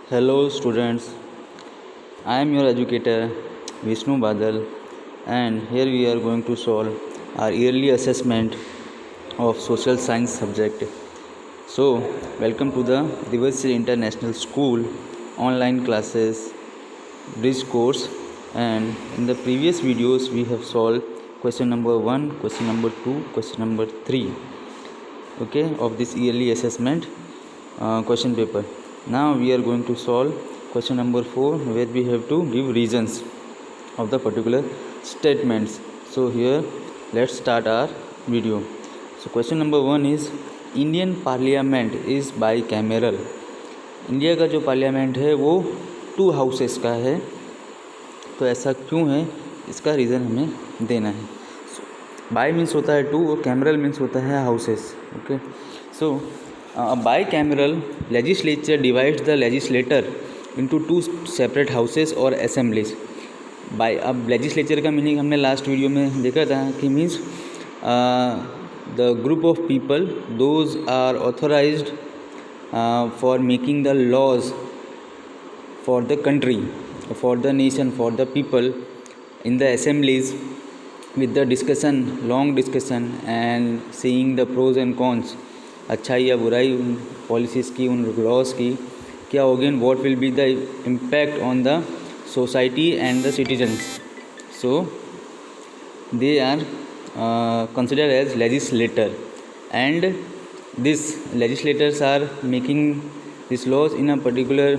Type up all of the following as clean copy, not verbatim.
Hello students, I am your educator Vishnu Badal, and here we are going to solve our yearly assessment of social science subject. So, welcome to the Diversity International School online classes bridge course, and in the previous videos we have solved question number 1, question number 2, question number 3 of this yearly assessment question paper. Now we are going to solve question number 4, where we have to give reasons of the particular statements. So here let's start our video. So question number 1 is Indian parliament is bicameral. India का जो parliament है वो 2 houses का है. तो ऐसा क्यों है, इसका रीज़न हमें देना है. बाई मीन्स होता है 2 और कैमरल मीन्स होता है houses. Okay, so bicameral legislature divides the legislator into 2 separate houses or assemblies. अब legislature का मीनिंग हमने लास्ट वीडियो में देखा था कि means the group of people those are authorized for making the laws for the country, for the nation, for the people in the assemblies with the discussion, long discussion and seeing the pros and cons, अच्छाई या बुराई उन policies की, उन laws की क्या होगी, and what will be the impact on the society and the citizens. So they are considered as legislator, and these legislators are making these laws in a particular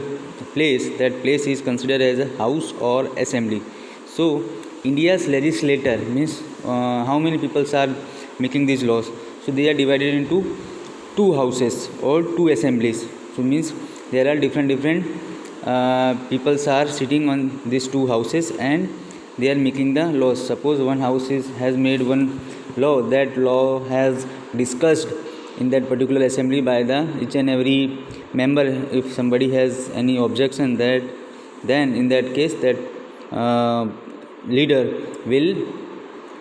place. That place is considered as a house or assembly. So India's legislator means how many people are making these laws. So they are divided into 2 houses or 2 assemblies. So means there are different peoples are sitting on these 2 houses and they are making the laws. Suppose one house has made one law. That law has discussed in that particular assembly by the each and every member. If somebody has any objection, that then in that case that leader will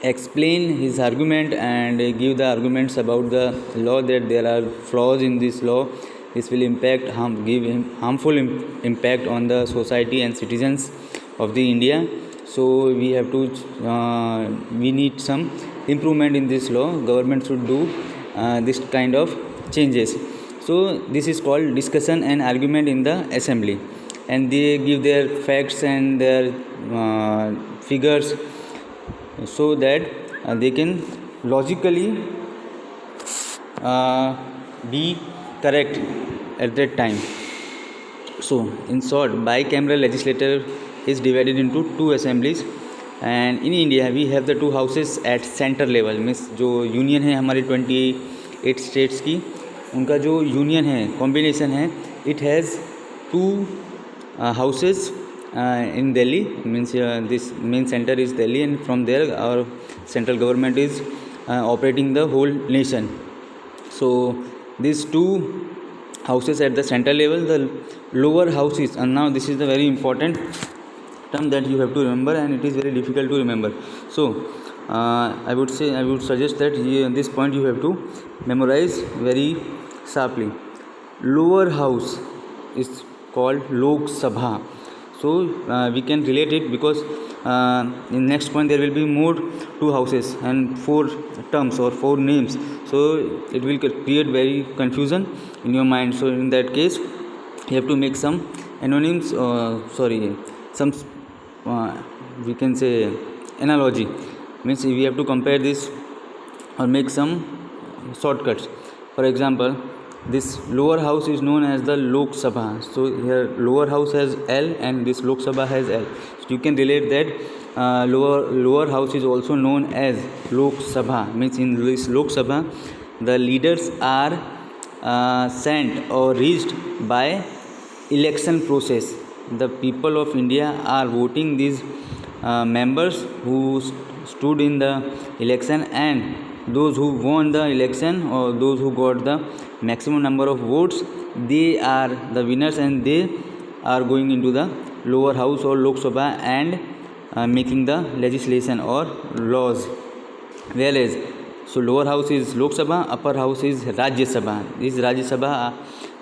explain his argument and give the arguments about the law, that there are flaws in this law, this will give harmful impact on the society and citizens of the India. So we have to we need some improvement in this law. Government should do this kind of changes. So this is called discussion and argument in the assembly, and they give their facts and their figures so that they can logically be correct at that time. So in short, bicameral legislature is divided into 2 assemblies, and in India we have the 2 houses at center level. Means जो union है हमारी 28 states की, उनका जो union है, combination है, it has 2 houses in Delhi. Means this main center is Delhi, and from there our central government is operating the whole nation. So these 2 houses at the center level, the lower houses, and now this is the very important term that you have to remember, and it is very difficult to remember. So I would suggest that this point you have to memorize very sharply. Lower house is called Lok Sabha. So we can relate it because in next point there will be more 2 houses and 4 terms or 4 names. So it will create very confusion in your mind. So in that case you have to make some anonyms, some we can say analogy. Means we have to compare this or make some shortcuts. For example, this lower house is known as the Lok Sabha. So here lower house has L and this Lok Sabha has L. So you can relate that lower house is also known as Lok Sabha. Means in this Lok Sabha the leaders are sent or reached by election process. The people of India are voting these members who stood in the election, and those who won the election or those who got the maximum number of votes, they are the winners, and they are going into the lower house or Lok Sabha and making the legislation or laws. Whereas so lower house is Lok Sabha, upper house is Rajya Sabha. This Rajya Sabha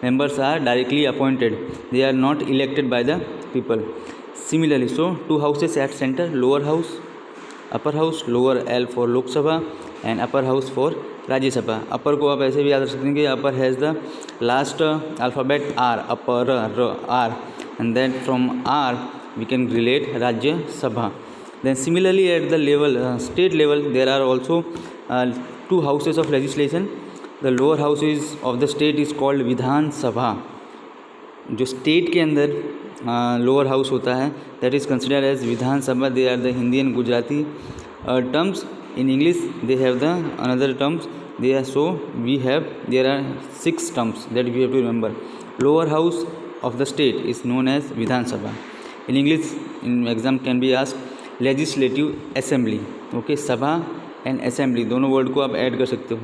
members are directly appointed, they are not elected by the people. Similarly, so two houses at center, lower house, upper house, lower L for Lok Sabha and upper house for Rajya Sabha. Upper को आप ऐसे भी याद रख सकते हैं कि upper has the last alphabet R, upper R, and then from R we can relate Rajya Sabha. Then similarly at the level state level there are also two houses of legislation. The lower house is of the state is called Vidhan Sabha. जो state के अंदर lower house होता है that is considered as Vidhan Sabha. They are the Hindi and Gujarati terms. In English they have the another terms. They are so we have there are 6 terms that we have to remember. Lower house of the state is known as Vidhan Sabha. In English, in exam can be asked legislative assembly. Okay, sabha and assembly दोनों word को आप add कर सकते हो.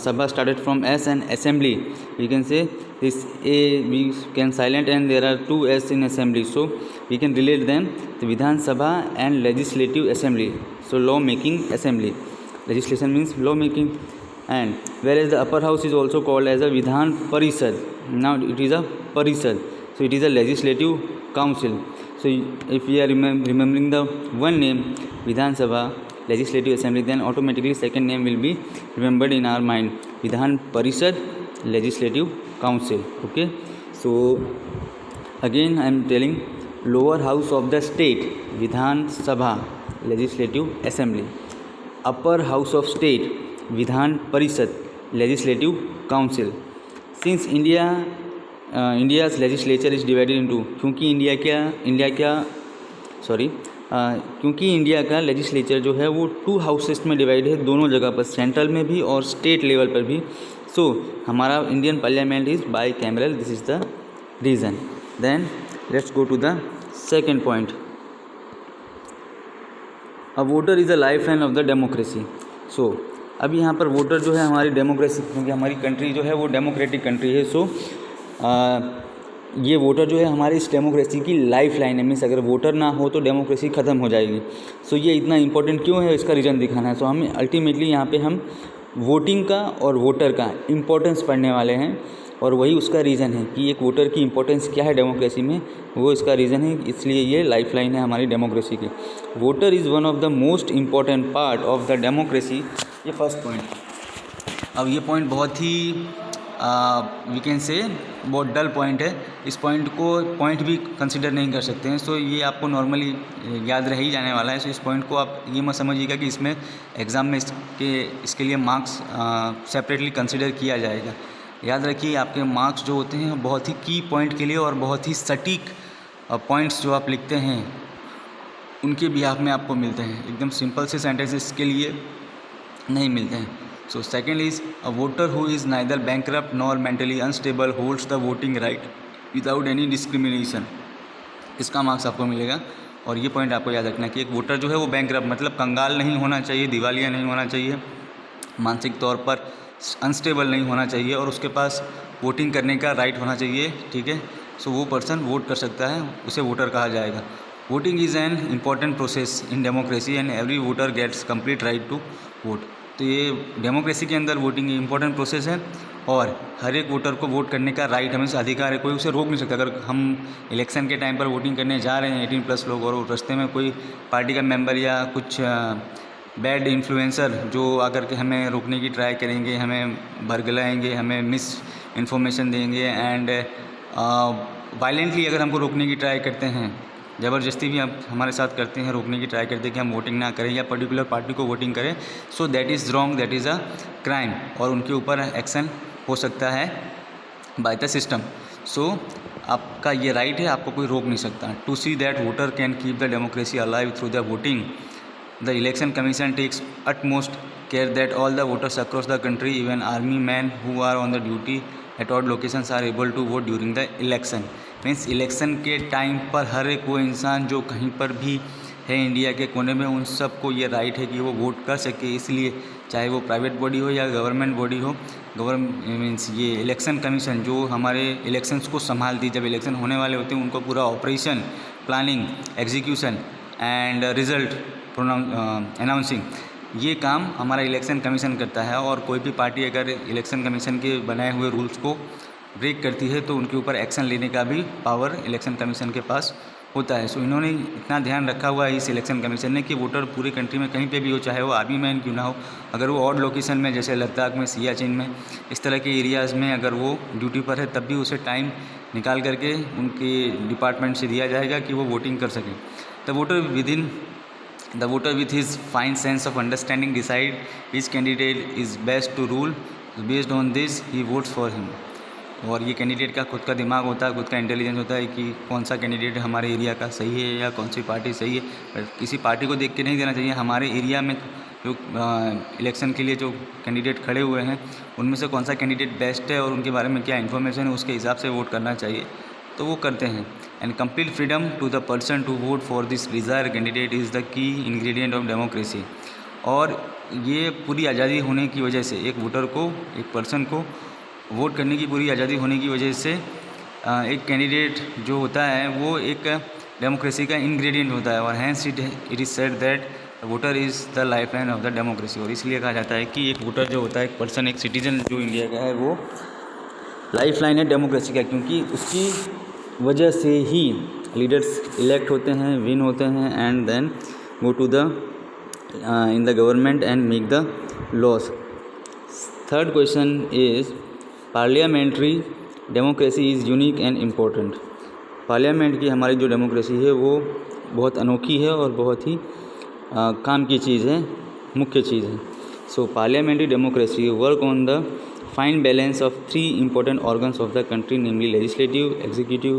Sabha started from S and assembly. We can say this A we can silent and there are 2 S in assembly. So we can relate them to Vidhan Sabha and legislative assembly. So law making assembly. Legislation means law making. And whereas the upper house is also called as a Vidhan Parishad. Now it is a Parishad, so it is a legislative council. So if we are remembering the one name Vidhan Sabha, legislative assembly, then automatically second name will be remembered in our mind, Vidhan Parishad, legislative council. Okay, so again I am telling lower house of the state Vidhan Sabha, legislative assembly. Upper house of state Vidhan Parishad, legislative council. Since India's legislature is divided into, क्योंकि India का legislature जो है वो 2 houses में divide है, दोनों जगह पर, सेंट्रल में भी और स्टेट लेवल पर भी. सो हमारा Indian parliament is bicameral. This is the reason. Then let's go to the second point. A voter is the life line of the democracy. So अब यहाँ पर वोटर जो है हमारी डेमोक्रेसी, क्योंकि हमारी कंट्री जो है वो डेमोक्रेटिक कंट्री है. सो ये वोटर जो है हमारी इस डेमोक्रेसी की लाइफ लाइन है. मीन्स अगर वोटर ना हो तो डेमोक्रेसी ख़त्म हो जाएगी. सो ये इतना इंपॉर्टेंट क्यों है, इसका रीज़न दिखाना है. सो हमें अल्टीमेटली यहाँ पे हम वोटिंग का और वोटर का इम्पोर्टेंस पढ़ने वाले हैं, और वही उसका रीज़न है कि एक वोटर की इम्पोर्टेंस क्या है डेमोक्रेसी में, वो इसका रीज़न है. इसलिए ये लाइफ लाइन है हमारी डेमोक्रेसी की. Voter is one of the most important part of the democracy. ये फर्स्ट पॉइंट. अब ये पॉइंट बहुत ही वी कैन से बहुत डल पॉइंट है. इस पॉइंट को पॉइंट भी कंसिडर नहीं कर सकते हैं. सो ये आपको नॉर्मली याद रह ही जाने वाला है. सो इस पॉइंट को आप ये मत समझिएगा कि इसमें एग्ज़ाम में इसके लिए मार्क्स सेपरेटली कंसिडर किया जाएगा. याद रखिए आपके मार्क्स जो होते हैं बहुत ही की पॉइंट के लिए और बहुत ही सटीक पॉइंट्स जो आप लिखते हैं उनके बिहाफ में आपको मिलते हैं. एकदम सिंपल से सेंटेंसेस के लिए नहीं मिलते हैं. So second is a voter who is neither bankrupt nor mentally unstable holds the voting right without any discrimination. इसका मार्क्स आपको मिलेगा. और ये पॉइंट आपको याद रखना है कि एक वोटर जो है वो बैंकरप्ट मतलब कंगाल नहीं होना चाहिए, दिवालिया नहीं होना चाहिए, मानसिक तौर पर अनस्टेबल नहीं होना चाहिए, और उसके पास वोटिंग करने का राइट होना चाहिए. ठीक है, सो वो पर्सन वोट कर सकता है, उसे वोटर कहा जाएगा. Voting is an important process in democracy and every voter gets complete right to vote. तो ये डेमोक्रेसी के अंदर वोटिंग इम्पॉर्टेंट प्रोसेस है, और हर एक वोटर को वोट करने का राइट हमेशा अधिकार है. कोई उसे रोक नहीं सकता. अगर हम इलेक्शन के टाइम पर वोटिंग करने जा रहे हैं 18+ लोग, और रास्ते में कोई पार्टी का मेंबर या कुछ बैड इन्फ्लुएंसर जो आकर के हमें रोकने की ट्राई करेंगे, हमें भरगलाएंगे, हमें मिस इन्फॉर्मेशन देंगे, एंड वायलेंटली अगर हमको रोकने की ट्राई करते हैं, ज़बरदस्ती भी आप हमारे साथ करते हैं, रोकने की ट्राई करते हैं कि हम वोटिंग ना करें या पर्टिकुलर पार्टी को वोटिंग करें, so that is wrong, that is a crime, और उनके ऊपर एक्शन हो सकता है बाय द सिस्टम. सो आपका ये राइट है, आपको कोई रोक नहीं सकता. To see that voter can keep the democracy alive through the voting, the election commission takes utmost care that all the voters across the country, even army men who are on the duty at odd locations, are able to vote during the election. Means election के time पर हर एक वो इंसान जो कहीं पर भी है इंडिया के कोने में, उन सब को ये राइट है कि वो वोट कर सके. इसलिए चाहे वो प्राइवेट बॉडी हो या गवर्नमेंट बॉडी हो, मीन्स ये इलेक्शन कमीशन जो हमारे इलेक्शंस को संभालती, जब इलेक्शन होने वाले होते हैं उनको पूरा operation, planning, execution and result announcing, ये काम हमारा इलेक्शन कमीशन करता है, और कोई भी पार्टी अगर इलेक्शन कमीशन के बनाए हुए रूल्स को ब्रेक करती है तो उनके ऊपर एक्शन लेने का भी पावर इलेक्शन कमीशन के पास होता है। सो इन्होंने इतना ध्यान रखा हुआ है इस इलेक्शन कमीशन ने कि वोटर पूरी कंट्री में कहीं पे भी हो, चाहे वो आर्मी मैन क्यों ना हो, अगर वो ऑड लोकेशन में जैसे लद्दाख में, सियाचिन में, इस तरह के एरियाज़ में अगर वो ड्यूटी पर है तब भी उसे टाइम निकाल करके उनके डिपार्टमेंट से दिया जाएगा कि वो वोटिंग कर सकें। The voter with his fine sense of understanding decide which candidate is best to rule. Based on this he votes for him. और ये कैंडिडेट का खुद का दिमाग होता है, खुद का इंटेलिजेंस होता है कि कौन सा कैंडिडेट हमारे एरिया का सही है या कौन सी पार्टी सही है। पर किसी पार्टी को देख के नहीं देना चाहिए। हमारे एरिया में जो इलेक्शन के लिए जो कैंडिडेट खड़े हुए हैं उनमें से कौन सा कैंडिडेट बेस्ट है और उनके बारे में क्या इन्फॉर्मेशन है, उसके हिसाब से वोट करना चाहिए, तो वो करते हैं। And complete freedom to the person to vote for this desire candidate is the key ingredient of democracy. और ये पूरी आज़ादी होने की वजह से, एक वोटर को, एक पर्सन को वोट करने की पूरी आज़ादी होने की वजह से एक कैंडिडेट जो होता है वो एक डेमोक्रेसी का इंग्रेडिएंट होता है। और hence it is said that voter is the life line of the democracy. और इसलिए कहा जाता है कि एक वोटर जो होता है, एक पर्सन, एक सिटीजन जो इंडिया का है, वो लाइफ लाइन है डेमोक्रेसी का, क्योंकि उसकी वजह से ही लीडर्स इलेक्ट होते हैं, विन होते हैं, and then go to the in the government and make the laws. Third question is parliamentary democracy is unique and important. Parliament की हमारी जो डेमोक्रेसी है वो बहुत अनोखी है और बहुत ही काम की चीज़ है, मुख्य चीज़ है। So parliamentary democracy work on the fine balance of 3 important organs of the country, namely legislative, executive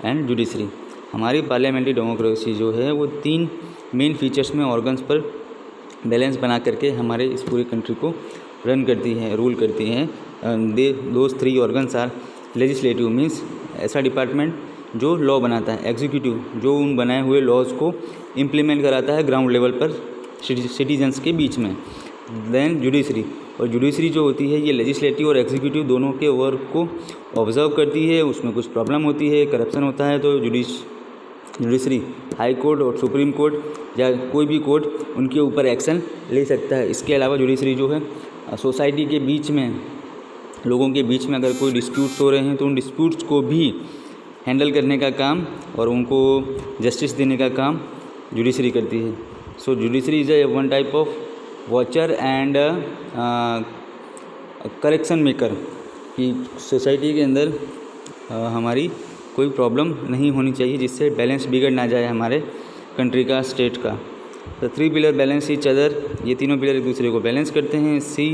and judiciary। हमारी पार्लियामेंट्री डेमोक्रेसी जो है वो 3 मेन फीचर्स में ऑर्गन्स पर बैलेंस बना करके हमारे इस पूरी कंट्री को रन करती है, रूल करती है। Those 3 organs are legislative, means ऐसा डिपार्टमेंट जो लॉ बनाता है, एग्जीक्यूटिव जो उन बनाए हुए लॉज को इम्प्लीमेंट कराता है ग्राउंड लेवल पर सिटीजन्स के बीच में। देन जुडिशरी, और जुडिशरी जो होती है ये लेजिस्लेटिव और एग्जीक्यूटिव दोनों के वर्क को ऑब्जर्व करती है। उसमें कुछ प्रॉब्लम होती है, करप्शन होता है, तो जुडिशरी, हाई कोर्ट और सुप्रीम कोर्ट या कोई भी कोर्ट उनके ऊपर एक्शन ले सकता है। इसके अलावा जुडिशरी जो है सोसाइटी के बीच में, लोगों के बीच में अगर कोई डिस्प्यूट्स हो रहे हैं तो उन डिस्प्यूट्स को भी हैंडल करने का काम और उनको जस्टिस देने का काम जुडिशरी करती है। So judiciary is one type of watcher and correction maker, कि सोसाइटी के अंदर हमारी कोई प्रॉब्लम नहीं होनी चाहिए जिससे बैलेंस बिगड़ ना जाए हमारे कंट्री का, स्टेट का। तो 3 पिलर बैलेंस ईच अदर, ये तीनों पिलर एक दूसरे को बैलेंस करते हैं। See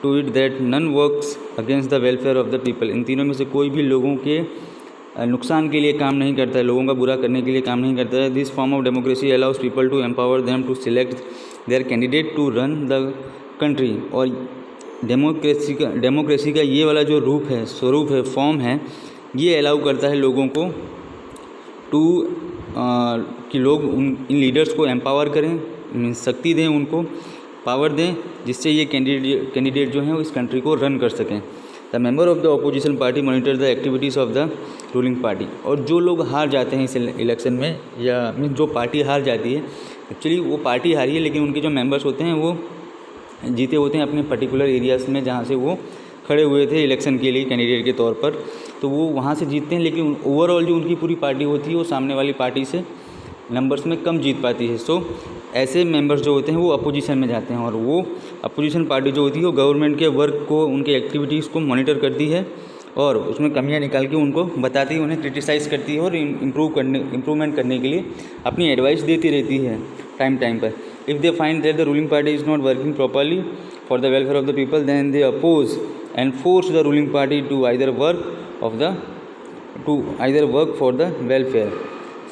to it that none works against the welfare of the people. इन तीनों में से कोई भी लोगों के नुकसान के लिए काम नहीं करता है, लोगों का बुरा करने के लिए काम नहीं करता है। This form of democracy allows people to empower them to select their candidate to run the country. और डेमोक्रेसी का ये वाला जो स्वरूप है, फॉर्म है, ये अलाउ करता है लोगों को कि लोग इन लीडर्स को एम्पावर करें, शक्ति दें, उनको पावर दें, जिससे ये कैंडिडेट जो हैं वो इस कंट्री को रन कर सकें। The member of the opposition party monitor the activities of the ruling party. और जो लोग हार जाते हैं इस इलेक्शन में, या जो पार्टी हार जाती है, एक्चुअली वो पार्टी हारी है लेकिन उनके जो मेंबर्स होते हैं वो जीते होते हैं अपने पर्टिकुलर एरियाज़ में जहाँ से वो खड़े हुए थे इलेक्शन के लिए कैंडिडेट के तौर पर, तो वो वहाँ से जीतते हैं। लेकिन ओवरऑल जो उनकी पूरी पार्टी होती है वो सामने वाली पार्टी से नंबर्स में कम जीत पाती है। सो ऐसे मेंबर्स जो होते हैं वो अपोजिशन में जाते हैं, और वो अपोजिशन पार्टी जो होती है वो गवर्नमेंट के वर्क को, उनके एक्टिविटीज़ को मॉनिटर करती है और उसमें कमियां निकाल के उनको बताती है, उन्हें क्रिटिसाइज़ करती है और इम्प्रूवमेंट करने के लिए अपनी एडवाइस देती रहती है टाइम पर। If they find that the ruling party is not working properly for the welfare of the people, then they oppose and force the ruling party to either work for the welfare.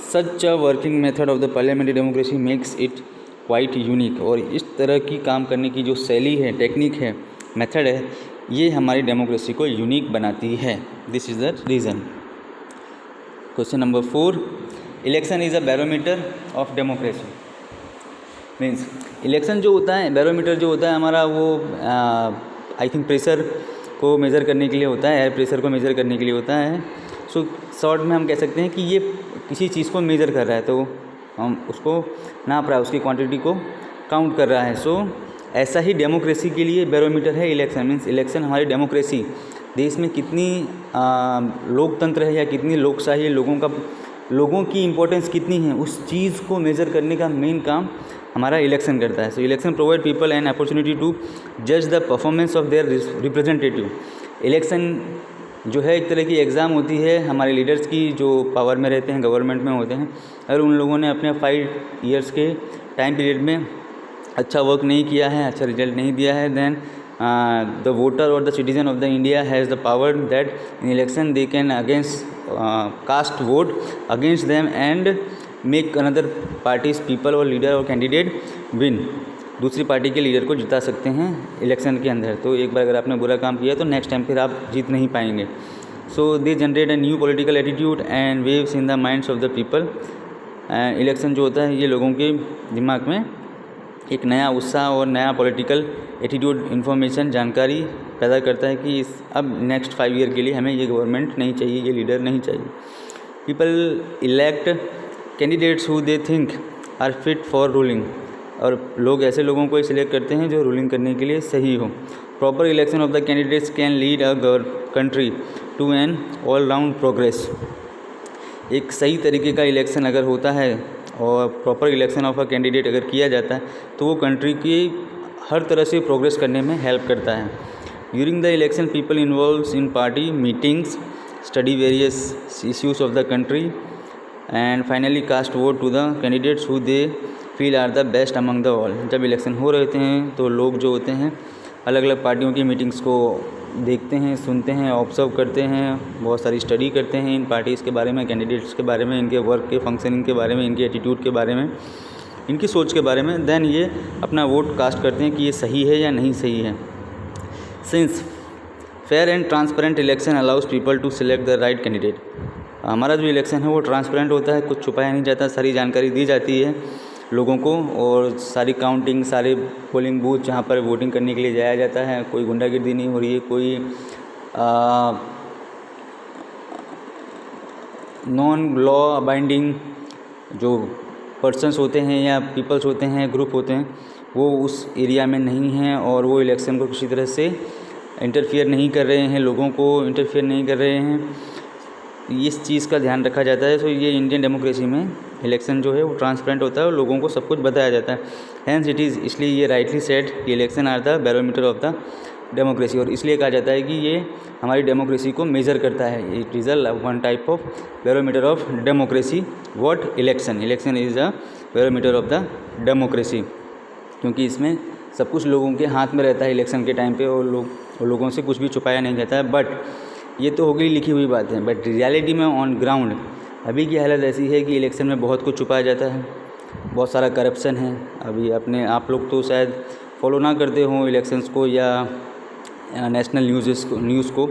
Such a working method of the parliamentary democracy makes it quite unique। और इस तरह की काम करने की जो शैली है, टेक्निक है, मेथड है, ये हमारी डेमोक्रेसी को यूनिक बनाती है। This is the reason. Question number 4, election is a barometer of democracy. Means election जो होता है, बैरोमीटर जो होता है हमारा, वो आई थिंक प्रेशर को मेज़र करने के लिए होता है, एयर प्रेशर को मेज़र करने के लिए होता है। सो शॉर्ट में हम कह सकते हैं कि ये किसी चीज़ को मेज़र कर रहा है, तो हम उसको नाप रहा है, उसकी क्वांटिटी को काउंट कर रहा है। सो ऐसा ही डेमोक्रेसी के लिए बैरोमीटर है इलेक्शन। मीन्स इलेक्शन हमारी डेमोक्रेसी, देश में कितनी लोकतंत्र है या कितनी लोकशाही है, लोगों की इम्पोर्टेंस कितनी है, उस चीज़ को मेज़र करने का मेन काम हमारा इलेक्शन करता है। So election provide people an opportunity to जज the performance of their representative. Election जो है एक तरह की एग्ज़ाम होती है हमारे लीडर्स की, जो पावर में रहते हैं, गवर्नमेंट में होते हैं। अगर उन लोगों ने अपने 5 ईयर्स के टाइम पीरियड में अच्छा वर्क नहीं किया है, अच्छा रिजल्ट नहीं दिया है, देन द वोटर और the citizen of the India has the power that in election they can against caste vote against them and make another parties people और लीडर और कैंडिडेट विन। दूसरी पार्टी के leader को जिता सकते हैं election के अंदर। तो एक बार अगर आपने बुरा काम किया तो नेक्स्ट टाइम फिर आप जीत नहीं पाएंगे। So they generate a new political attitude and waves in the minds of the people. Election जो होता है ये लोगों के दिमाग में एक नया उत्साह और नया पॉलिटिकल एटीट्यूड, इन्फॉर्मेशन, जानकारी पैदा करता है कि अब नेक्स्ट 5 ईयर के लिए हमें ये गवर्नमेंट नहीं चाहिए, ये लीडर नहीं चाहिए। People elect candidates who they think are fit for ruling, और लोग ऐसे लोगों को सिलेक्ट करते हैं जो रूलिंग करने के लिए सही हो। Proper election of the candidates can lead a country to an all round progress. एक सही तरीके का इलेक्शन अगर होता है और proper election of a candidate अगर किया जाता है तो वो कंट्री की हर तरह से प्रोग्रेस करने में हेल्प करता है। During the election people involves in party meetings, study various issues of the country and finally cast vote to the candidates who they feel are the best among the all. जब election हो रहे हैं तो लोग जो होते हैं अलग अलग पार्टियों की मीटिंग्स को देखते हैं, सुनते हैं, ऑब्जर्व करते हैं, बहुत सारी स्टडी करते हैं इन पार्टीज़ के बारे में, कैंडिडेट्स के बारे में, इनके वर्क के फंक्शनिंग के बारे में, इनके एटीट्यूड के बारे में, इनकी सोच के बारे में। देन ये अपना वोट कास्ट करते हैं कि ये सही है या नहीं सही है। Since fair and transparent election allows people to select the right candidate. हमारा जो इलेक्शन है वो ट्रांसपेरेंट होता है, कुछ छुपाया नहीं जाता, सारी जानकारी दी जाती है लोगों को, और सारी काउंटिंग, सारे पोलिंग बूथ जहाँ पर वोटिंग करने के लिए जाया जाता है, कोई गुंडागिर्दी नहीं हो रही है, कोई नॉन लॉ अबाइंडिंग जो पर्सन्स होते हैं या पीपल्स होते हैं, ग्रुप होते हैं, वो उस एरिया में नहीं हैं और वो इलेक्शन को किसी तरह से इंटरफियर नहीं कर रहे हैं, लोगों को इंटरफियर नहीं कर रहे हैं। इस चीज़ का ध्यान रखा जाता है। तो ये इंडियन डेमोक्रेसी में इलेक्शन जो है वो ट्रांसपेरेंट होता है और लोगों को सब कुछ बताया जाता है। हैंस इट इज़, इसलिए ये राइटली सेड कि election are the barometer of the democracy, और इसलिए कहा जाता है कि ये हमारी डेमोक्रेसी को मेज़र करता है। It is a one type of barometer of democracy. What election is a barometer of the democracy, क्योंकि इसमें सब कुछ लोगों के हाथ में रहता है इलेक्शन के टाइम पे, और लोगों से कुछ भी छुपाया नहीं जाता है। बट ये तो हो गई लिखी हुई बात है, बट रियलिटी में ऑन ग्राउंड अभी की हालत ऐसी है कि इलेक्शन में बहुत कुछ छुपाया जाता है, बहुत सारा करप्शन है। अभी आप लोग तो शायद फॉलो ना करते हो इलेक्शंस को या नेशनल न्यूज़ को,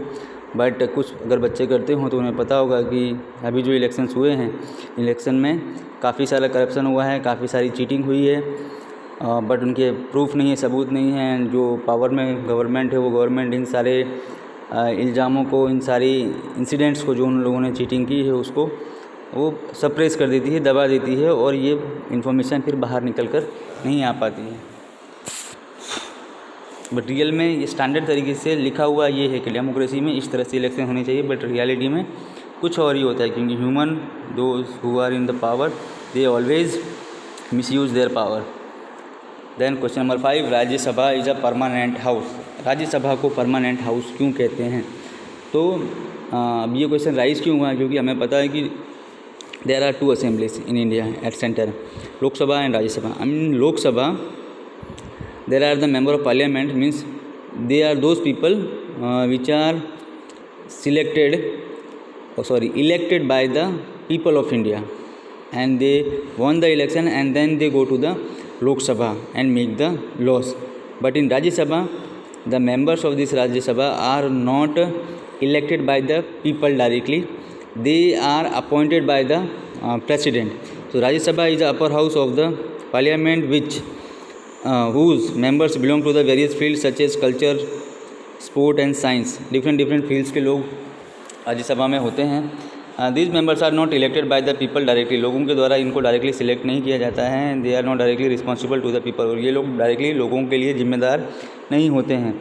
बट कुछ अगर बच्चे करते हो तो उन्हें पता होगा कि अभी जो इलेक्शंस हुए हैं, इलेक्शन में काफ़ी सारा करप्शन हुआ है, काफ़ी सारी चीटिंग हुई है, बट उनके प्रूफ नहीं है, सबूत नहीं है। जो पावर में गवर्नमेंट है वो गवर्नमेंट इन सारे इल्ज़ामों को, इन सारी इंसिडेंट्स को जो उन लोगों ने चीटिंग की है उसको वो सप्रेस कर देती है, दबा देती है, और ये इन्फॉर्मेशन फिर बाहर निकल कर नहीं आ पाती है। बट रियल में ये स्टैंडर्ड तरीके से लिखा हुआ ये है कि डेमोक्रेसी में इस तरह से इलेक्शन होने चाहिए, बट रियलिटी में कुछ और ही होता है, क्योंकि human those who are in the power they always misuse their power. Then question number 5, Rajya Sabha is a permanent house. Rajya Sabha को परमानेंट हाउस क्यों कहते हैं? तो अब ये क्वेश्चन राइज क्यों हुआ है, क्योंकि हमें पता है कि there are 2 assemblies in India at centre, Lok Sabha and Rajya Sabha. I mean Lok Sabha there are the member of parliament, means they are those people which are elected by the people of India, and they won the election and then they go to the Lok Sabha and make the laws. But in Rajya Sabha, the members of this Rajya Sabha are not elected by the people directly. They are appointed by the president. So Rajya Sabha is the upper house of the parliament whose members belong to the various fields such as culture, sport and science. Different fields के लोग राज्यसभा में होते हैं, these members are not elected by the people directly, लोगों के द्वारा इनको directly select नहीं किया जाता है। They are not directly responsible to the people, और ये लोग डायरेक्टली लोगों के लिए जिम्मेदार नहीं होते हैं।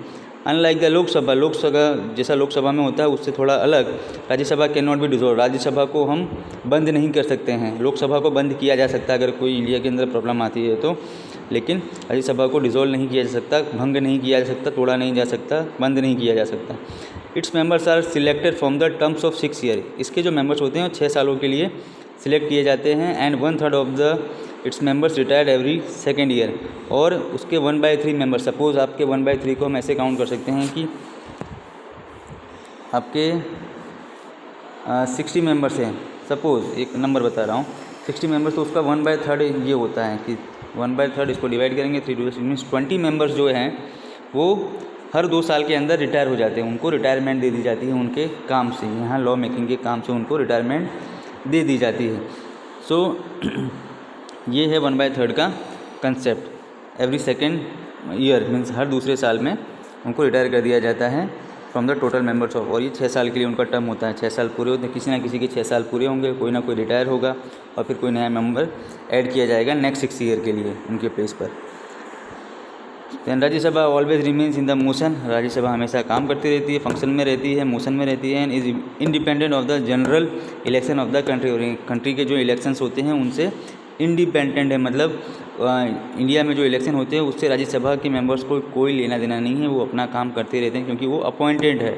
अनलाइक द लोकसभा, लोकसभा जैसा लोकसभा में होता है उससे थोड़ा अलग, Rajya Sabha can not be dissolve, Rajya Sabha को हम बंद नहीं कर सकते हैं। लोकसभा को बंद किया जा सकता है अगर कोई इंडिया के अंदर प्रॉब्लम आती है तो, लेकिन राज्यसभा को डिसॉल्व नहीं किया जा सकता, भंग नहीं किया जा सकता, तोड़ा नहीं जा सकता, बंद नहीं किया जा सकता। Its members are selected from the terms of 6 year, इसके जो मेंबर्स होते हैं 6 सालों के लिए सिलेक्ट किए जाते हैं। And 1/3 of the its members retired every second year, और उसके 1/3 मेंबर, सपोज़ आपके 1/3 को हम ऐसे काउंट कर सकते हैं कि आपके 60 मेंबर्स हैं, सपोज़ एक नंबर बता रहा हूँ 60 मेंबर्स, तो उसका 1/3 ये होता है कि 1/3 इसको डिवाइड करेंगे 3 2 मीन्स 20 मेंबर्स जो हैं वो हर 2 साल के अंदर रिटायर हो जाते हैं, उनको रिटायरमेंट दे दी जाती है उनके काम से, यहाँ लॉ मेकिंग के काम से उनको रिटायरमेंट दे दी जाती है। सो ये है 1/3 का concept. Every second year means हर दूसरे साल में उनको रिटायर कर दिया जाता है from the total members of, और ये 6 साल के लिए उनका टर्म होता है। 6 साल पूरे होते हैं, किसी ना किसी के 6 साल पूरे होंगे, कोई ना कोई रिटायर होगा और फिर कोई नया मेंबर ऐड किया जाएगा नेक्स्ट 6 ईयर के लिए उनके प्लेस पर। Then Rajya Sabha always remains in the motion, Rajya Sabha हमेशा काम करती रहती है, फंक्शन में रहती है, मोशन में रहती है। And is independent of the general election of the country, और कंट्री के जो इलेक्शंस होते हैं उनसे इंडिपेंडेंट है, मतलब इंडिया में जो इलेक्शन होते हैं उससे राज्यसभा के मेंबर्स को कोई लेना देना नहीं है, वो अपना काम करते रहते हैं क्योंकि वो अपॉइंटेड है,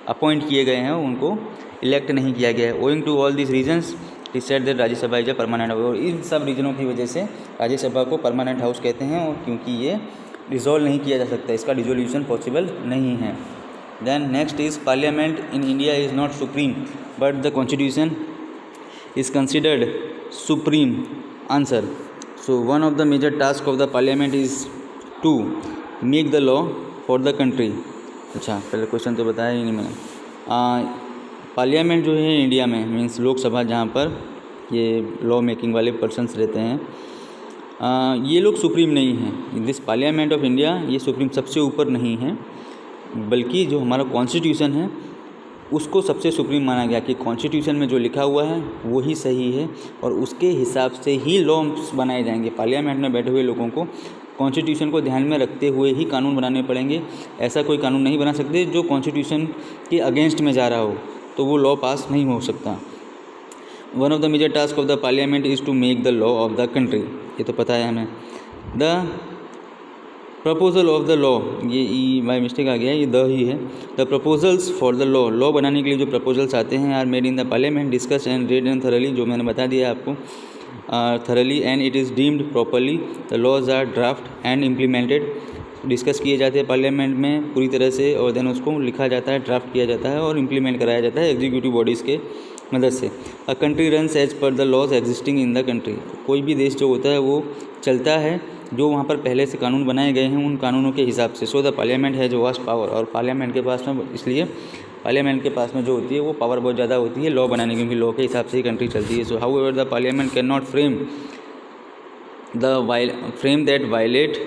अपॉइंट किए गए हैं, उनको इलेक्ट नहीं किया गया है। Owing to all this reasons it said that Rajya Sabha is a permanent house, और इन सब रीजनों की वजह से राज्यसभा को परमानेंट हाउस कहते हैं, और क्योंकि ये डिज़ोल्व नहीं किया जा सकता, इसका डिसोल्यूशन पॉसिबल नहीं है। Then next is parliament in India is not supreme but the constitution is considered supreme answer. So one of the major task of the parliament is to make the law for the country. अच्छा, पहले question तो बताया ही नहीं मैंने। Parliament जो है India में means Lok Sabha, जहाँ पर ये लॉ मेकिंग वाले पर्सन्स रहते हैं, ये लोग सुप्रीम नहीं हैं। दिस पार्लियामेंट ऑफ इंडिया ये सुप्रीम सबसे ऊपर नहीं है, बल्कि जो हमारा कॉन्स्टिट्यूशन है उसको सबसे सुप्रीम माना गया कि कॉन्स्टिट्यूशन में जो लिखा हुआ है वही सही है और उसके हिसाब से ही लॉस बनाए जाएंगे। पार्लियामेंट में बैठे हुए लोगों को कॉन्स्टिट्यूशन को ध्यान में रखते हुए ही कानून बनाने पड़ेंगे। ऐसा कोई कानून नहीं बना सकते जो कॉन्स्टिट्यूशन के अगेंस्ट में जा रहा हो, तो वो लॉ पास नहीं हो सकता। One of the major task of the parliament is to make the law of the country, ये तो पता है हमें। The proposal of the law, ये ई बाय मिस्टेक आ गया है, ये द ही है। The proposals for the law, law बनाने के लिए जो प्रपोजल्स आते हैं are made in the parliament, discuss and read and thoroughly, जो मैंने बता दिया आपको, thoroughly and it is deemed properly. The laws are draft and implemented, discuss किए जाते हैं पार्लियामेंट में पूरी तरह से, और देन उसको लिखा जाता है, ड्राफ्ट किया जाता है और इम्प्लीमेंट कराया जाता है एग्जीक्यूटिव बॉडीज़ के मदद से। A country runs as per the laws existing in the country, कोई भी देश जो होता है वो चलता है जो वहाँ पर पहले से कानून बनाए गए हैं उन कानूनों के हिसाब से। सो द पार्लियामेंट है जो वास्ट पावर, और पार्लियामेंट के पास में, इसलिए पार्लियामेंट के पास में जो होती है वो पावर बहुत ज़्यादा होती है लॉ बनाने की, क्योंकि लॉ के हिसाब से ही कंट्री चलती है। So how ever the parliament can not frame that violate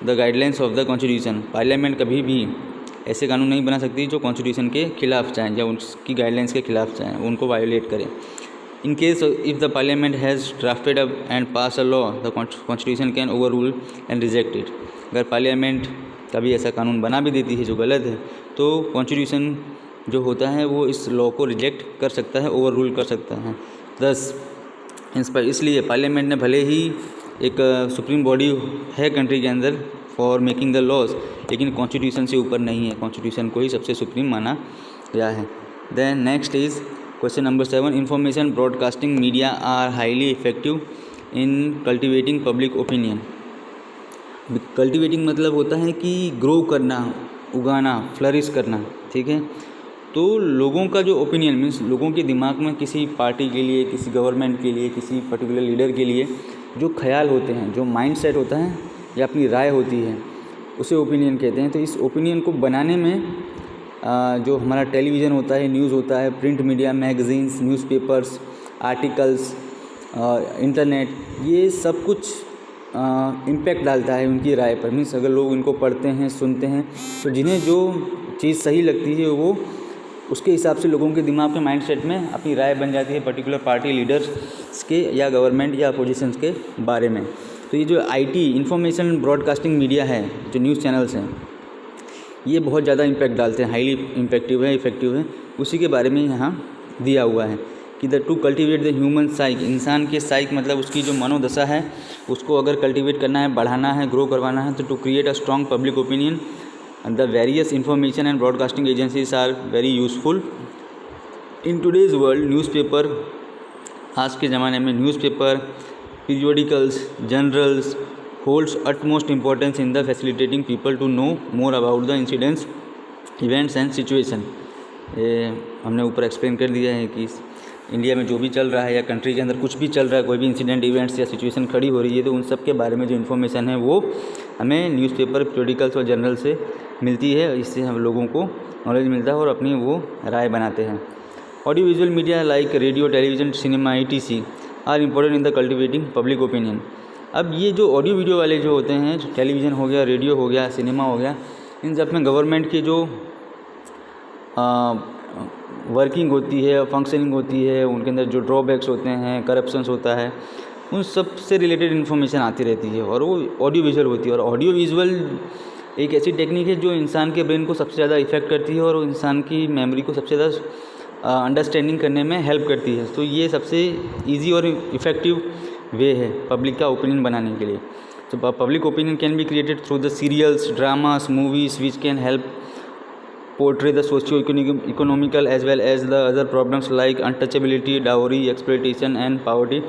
the guidelines of the constitution, parliament कभी भी ऐसे कानून नहीं बना सकती जो कॉन्स्टिट्यूशन के खिलाफ जाएँ या उसकी गाइडलाइंस के खिलाफ जाएँ, उनको वायोलेट करें। In case if the parliament has drafted up and passed a law, the constitution can overrule and reject it. अगर पार्लियामेंट कभी ऐसा कानून बना भी देती है जो गलत है, तो कॉन्स्टिट्यूशन जो होता है वो इस लॉ को रिजेक्ट कर सकता है, ओवररूल कर सकता है। दस इसलिए पार्लियामेंट ने भले ही एक सुप्रीम बॉडी है कंट्री के अंदर फॉर मेकिंग द लॉज, लेकिन कॉन्स्टिट्यूशन से ऊपर नहीं है, कॉन्स्टिट्यूशन को ही सबसे सुप्रीम माना गया है। Then next is question number 7, information broadcasting media are highly effective in cultivating public opinion. Cultivating मतलब होता है कि ग्रो करना, उगाना, फ्लरिश करना, ठीक है। तो लोगों का जो ओपिनियन मीन्स लोगों के दिमाग में किसी पार्टी के लिए, किसी गवर्नमेंट के लिए, किसी पर्टिकुलर लीडर के लिए जो ख्याल होते हैं, जो माइंड सेट होता है या अपनी राय होती है, उसे ओपिनियन कहते हैं। तो इस ओपिनियन को बनाने में जो हमारा टेलीविज़न होता है, न्यूज़ होता है, print media, magazines, newspapers, articles, internet, ये सब कुछ इम्पैक्ट डालता है उनकी राय पर। मीन्स अगर लोग इनको पढ़ते हैं, सुनते हैं, तो जिन्हें जो चीज़ सही लगती है वो उसके हिसाब से लोगों के दिमाग के माइंडसेट में अपनी राय बन जाती है पर्टिकुलर पार्टी लीडर्स के या गवर्नमेंट या अपोजिशंस के बारे में। तो ये जो आईटी इंफॉर्मेशन ब्रॉडकास्टिंग मीडिया है, जो न्यूज़ चैनल्स हैं, ये बहुत ज़्यादा इम्पैक्ट डालते हैं, हाईली इफेक्टिव है। उसी के बारे में यहाँ दिया हुआ है कि the to cultivate the human psyche, इंसान के साइक मतलब उसकी जो मनोदशा है उसको अगर कल्टिवेट करना है, बढ़ाना है, ग्रो करवाना है, तो to create a strong public opinion the various information and broadcasting agencies are very useful in today's world. Newspaper, आज के ज़माने में newspaper, periodicals, journals holds utmost importance in the facilitating people to know more about the incidents, events and situation। ये हमने ऊपर explain कर दिया है कि इंडिया में जो भी चल रहा है या कंट्री के अंदर कुछ भी चल रहा है, कोई भी इंसिडेंट, इवेंट्स या सिचुएशन खड़ी हो रही है, तो उन सब के बारे में जो इन्फॉर्मेशन है वो हमें न्यूज़पेपर, पीरियोडिकल्स और जर्नल से मिलती है। इससे हम लोगों को नॉलेज मिलता है और अपनी वो राय बनाते हैं। Audio visual media like radio, television, cinema, ETC are important in the cultivating public opinion. अब ये जो ऑडियो वीडियो वाले जो होते हैं, टेलीविज़न हो गया, रेडियो हो गया, सिनेमा हो गया, इन सब में गवर्नमेंट की जो वर्किंग होती है, फंक्शनिंग होती है, उनके अंदर जो ड्रॉबैक्स होते हैं, करप्शंस होता है, उन सब से रिलेटेड इन्फॉर्मेशन आती रहती है और वो ऑडियो विजुअल होती है। और ऑडियो विजुअल एक ऐसी टेक्निक है जो इंसान के ब्रेन को सबसे ज़्यादा इफेक्ट करती है और इंसान की मेमोरी को सबसे ज़्यादा अंडरस्टैंडिंग करने में हेल्प करती है। तो ये सबसे ईजी और इफ़ेक्टिव वे है पब्लिक का ओपिनियन बनाने के लिए। तो public opinion can be created through the serials, dramas, movies which can help portray the socio economical as well as the other problems like untouchability, dowry, exploitation and poverty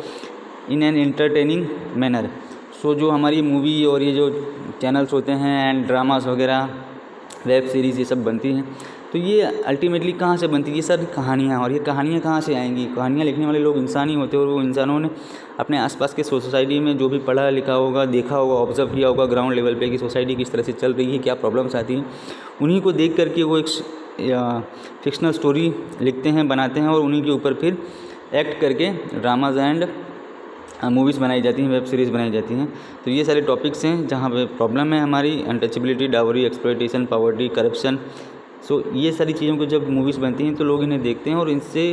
in an entertaining manner. So जो हमारी movie और ये जो channels होते हैं and dramas वगैरह, web series ये सब बनती हैं, तो ये अल्टीमेटली कहाँ से बनती है? ये सारी कहानियाँ। और ये कहानियाँ कहाँ से आएंगी? कहानियाँ लिखने वाले लोग इंसान ही होते हैं और वो इंसानों ने अपने आसपास के सोसाइटी में जो भी पढ़ा लिखा होगा, देखा होगा, ऑब्जर्व किया होगा ग्राउंड लेवल पे कि सोसाइटी किस तरह से चल रही है, क्या प्रॉब्लम्स आती हैं, उन्हीं को देख करके वो एक फिक्शनल स्टोरी लिखते हैं, बनाते हैं और उन्हीं के ऊपर फिर एक्ट करके ड्रामाज एंड मूवीज़ बनाई जाती हैं, वेब सीरीज़ बनाई जाती हैं। तो ये सारे टॉपिक्स हैं जहाँ पे प्रॉब्लम है हमारी, untouchability, dowry, exploitation, poverty, corruption. So ये सारी चीज़ों को जब मूवीज़ बनती हैं तो लोग इन्हें देखते हैं और इनसे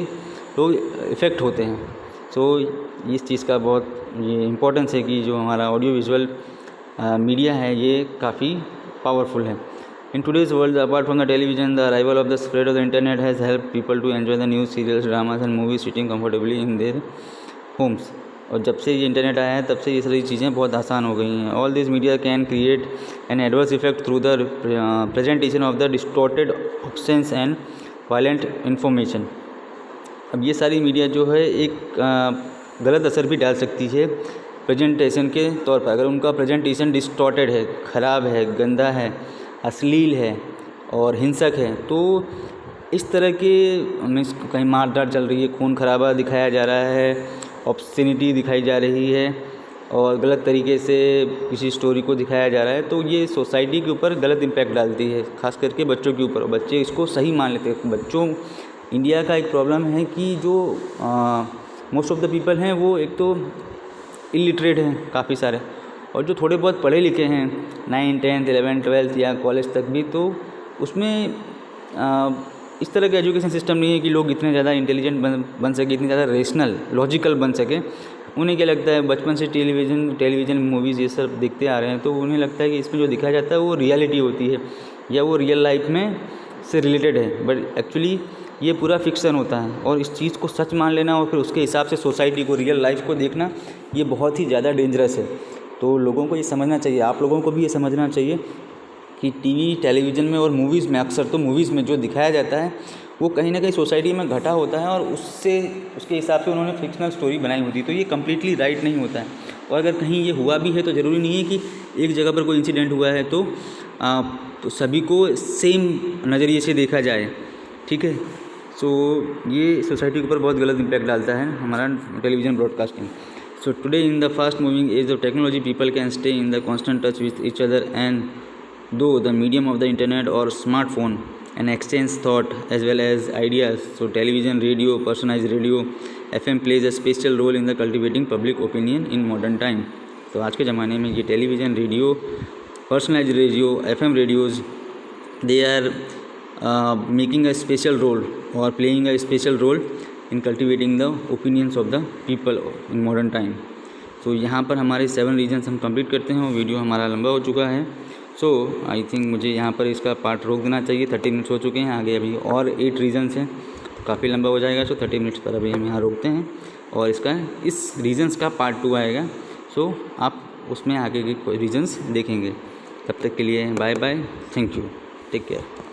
लोग इफ़ेक्ट होते हैं। सो इस चीज़ का बहुत ये इम्पोर्टेंस है कि जो हमारा ऑडियो विजुअल मीडिया है ये काफ़ी पावरफुल है। In today's world apart from the television, the arrival of the spread of the internet has help people to enjoy the news, serials, dramas and movies sitting comfortably in their homes. और जब से ये internet आया है तब से ये सारी चीज़ें बहुत आसान हो गई हैं। All this media can create an adverse effect through the presentation of the distorted options and violent information. अब ये सारी मीडिया जो है एक गलत असर भी डाल सकती है प्रेजेंटेशन के तौर पर। अगर उनका प्रेजेंटेशन डिस्टॉर्टेड है, ख़राब है, गंदा है, अश्लील है और हिंसक है, तो इस तरह के मीन्स कहीं मारधाड़ चल रही है, खून खराबा दिखाया जा रहा है, ऑब्ससिनिटी दिखाई जा रही है और गलत तरीके से किसी स्टोरी को दिखाया जा रहा है, तो ये सोसाइटी के ऊपर गलत इम्पैक्ट डालती है, खास करके बच्चों के ऊपर। बच्चे इसको सही मान लेते हैं। बच्चों, इंडिया का एक प्रॉब्लम है कि जो मोस्ट ऑफ द पीपल हैं वो एक तो इलिटरेट हैं काफ़ी सारे, और जो थोड़े बहुत पढ़े लिखे हैं 9, 10, 11, 12 या कॉलेज तक भी, तो उसमें इस तरह का एजुकेशन सिस्टम नहीं है कि लोग इतने ज़्यादा इंटेलिजेंट बन सके, इतने ज़्यादा रेशनल, लॉजिकल बन सके। उन्हें क्या लगता है, बचपन से टेलीविज़न मूवीज़ ये सब देखते आ रहे हैं, तो उन्हें लगता है कि इसमें जो दिखाया जाता है वो रियलिटी होती है या वो रियल लाइफ में से रिलेटेड है, बट एक्चुअली ये पूरा फिक्शन होता है। और इस चीज़ को सच मान लेना और फिर उसके हिसाब से सोसाइटी को, रियल लाइफ को देखना, ये बहुत ही ज़्यादा डेंजरस है। तो लोगों को ये समझना चाहिए, आप लोगों को भी ये समझना चाहिए कि टीवी, टेलीविज़न में और मूवीज़ में, अक्सर तो मूवीज़ में जो दिखाया जाता है वो कहीं ना कहीं सोसाइटी में घटा होता है और उसके हिसाब से उन्होंने फिक्शनल स्टोरी बनाई होती है, तो ये कम्प्लीटली राइट नहीं होता है। और अगर कहीं ये हुआ भी है तो ज़रूरी नहीं है कि एक जगह पर कोई इंसिडेंट हुआ है तो सभी को सेम नज़रिए से देखा जाए, ठीक है। सो ये सोसाइटी के ऊपर बहुत गलत इम्पैक्ट डालता है हमारा television broadcasting. So today in the fast moving age of technology, people can stay in the constant touch with each other and though the medium of the internet or smartphone and exchange thought as well as ideas. So television, radio, personalized radio, FM plays a special role in the cultivating public opinion in modern time. तो आज के ज़माने में ये television, radio, personalized radio, FM radios, they are making a special role और playing a special role in cultivating the opinions of the people in modern time. तो यहाँ पर हमारे 7 रीजन्स हम कंप्लीट करते हैं और वीडियो हमारा लंबा हो चुका है। सो आई थिंक मुझे यहाँ पर इसका पार्ट रोक देना चाहिए। 30 मिनट्स हो चुके हैं, आगे अभी और 8 रीजन्स हैं तो काफ़ी लंबा हो जाएगा। सो 30 मिनट्स पर अभी हम यहाँ रोकते हैं और इस रीजन्स का पार्ट 2 आएगा। सो आप उसमें आगे के रीजन्स देखेंगे। तब तक के लिए bye bye, thank you, take care.